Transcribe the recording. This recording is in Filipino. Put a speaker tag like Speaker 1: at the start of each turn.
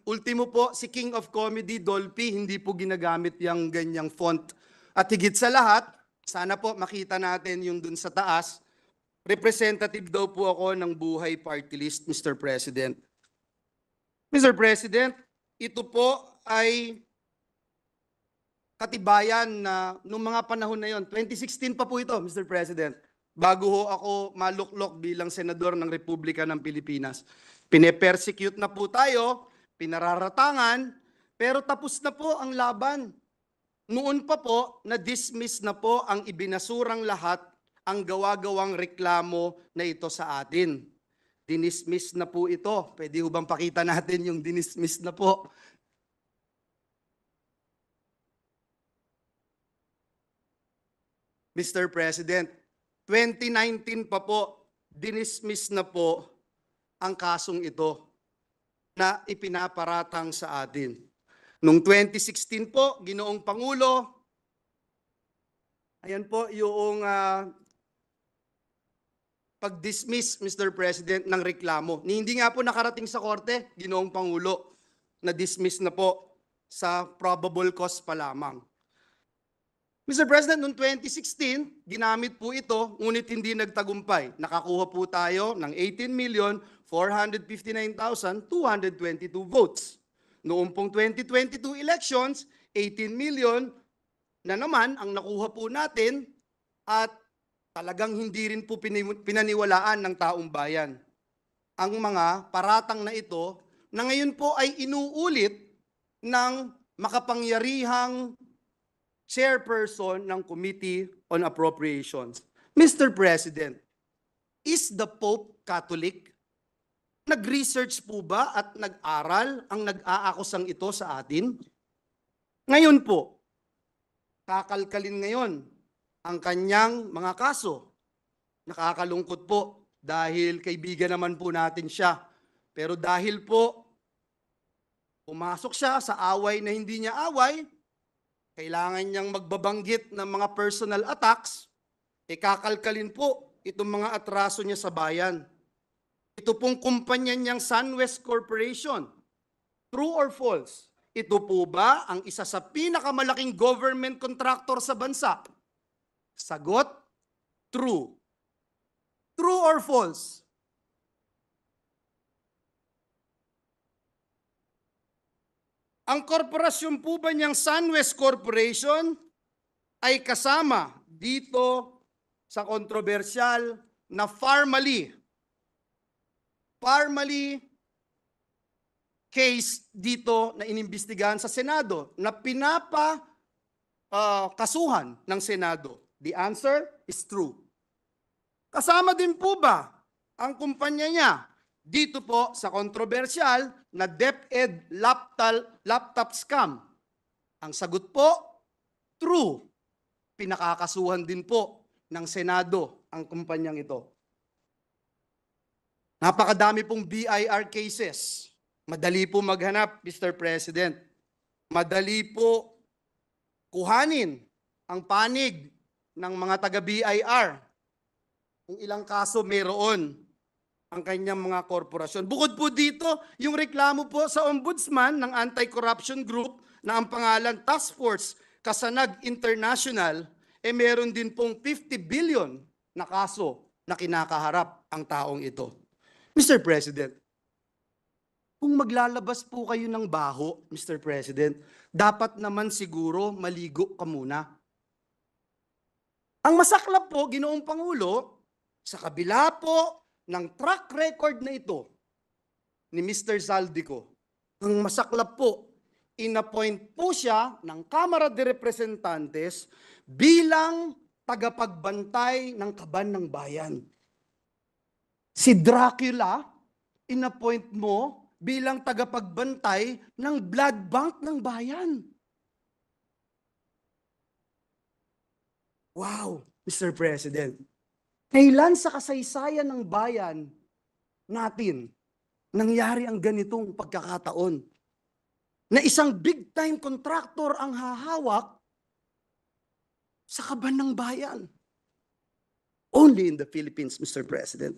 Speaker 1: Ultimo po, si King of Comedy, Dolphy, hindi po ginagamit yung ganyang font. At higit sa lahat, sana po makita natin yung dun sa taas, representative daw po ako ng Buhay Party List, Mr. President. Mr. President, ito po ay katibayan na nung mga panahon na yon, 2016 pa po ito, Mr. President, bago ho ako maluklok bilang senador ng Republika ng Pilipinas. Pine-persecute na po tayo, pinararatangan, pero tapos na po ang laban. Noon pa po, na-dismiss na po ang ibinasurang lahat ang gawa-gawang reklamo na ito sa atin. Dinismiss na po ito. Pwede ho bang pakita natin yung dinismiss na po? Mr. President, 2019 pa po, dinismiss na po ang kasong ito na ipinaparatang sa atin. Noong 2016 po, Ginoong Pangulo, ayan po yung pag-dismiss, Mr. President, ng reklamo. Hindi nga po nakarating sa korte, Ginoong Pangulo, na-dismiss na po sa probable cause pa lamang. Mr. President, noong 2016, ginamit po ito, ngunit hindi nagtagumpay. Nakakuha po tayo ng 18,459,222 votes. Noong pong 2022 elections, 18 million na naman ang nakuha po natin at talagang hindi rin po pinaniwalaan ng taong bayan. Ang mga paratang na ito na ngayon po ay inuulit ng makapangyarihang chairperson ng Committee on Appropriations. Mr. President, is the Pope Catholic? Nag-research po ba at nag-aral ang nag-aakusang ito sa atin? Ngayon po, kakalkalin ngayon ang kanyang mga kaso. Nakakalungkot po dahil kaibigan naman po natin siya. Pero dahil po pumasok siya sa away na hindi niya away, kailangan niyang magbabanggit ng mga personal attacks, kakalkalin po itong mga atraso niya sa bayan. Ito pong kumpanya niyang SunWest Corporation. True or false? Ito po ba ang isa sa pinakamalaking government contractor sa bansa? Sagot, true. True or false? Ang korporasyon po ba niyang SunWest Corporation ay kasama dito sa kontrobersyal na Farmally case dito na inimbestigahan sa Senado na kasuhan ng Senado? The answer is true. Kasama din po ba ang kumpanya niya dito po sa kontrobersyal na DepEd laptop scam? Ang sagot po, true. Pinakakasuhan din po ng Senado ang kumpanyang ito. Napakadami pong BIR cases. Madali po maghanap, Mr. President. Madali po kuhanin ang panig ng mga taga-BIR. Kung ilang kaso mayroon ang kanyang mga korporasyon. Bukod po dito, yung reklamo po sa ombudsman ng anti-corruption group na ang pangalan Task Force Kasanag International, meron din pong 50 billion na kaso na kinakaharap ang taong ito. Mr. President, kung maglalabas po kayo ng baho, Mr. President, dapat naman siguro maligo ka muna. Ang masaklap po, Ginoong Pangulo, sa kabila po ng track record na ito ni Mr. Zaldico, ang masaklap po, inappoint po siya ng Kamara de Representantes bilang tagapagbantay ng kaban ng bayan. Si Dracula, inappoint mo bilang tagapagbantay ng blood bank ng bayan. Wow, Mr. President. Kailan sa kasaysayan ng bayan natin nangyari ang ganitong pagkakataon? Na isang big-time contractor ang hahawak sa kaban ng bayan. Only in the Philippines, Mr. President.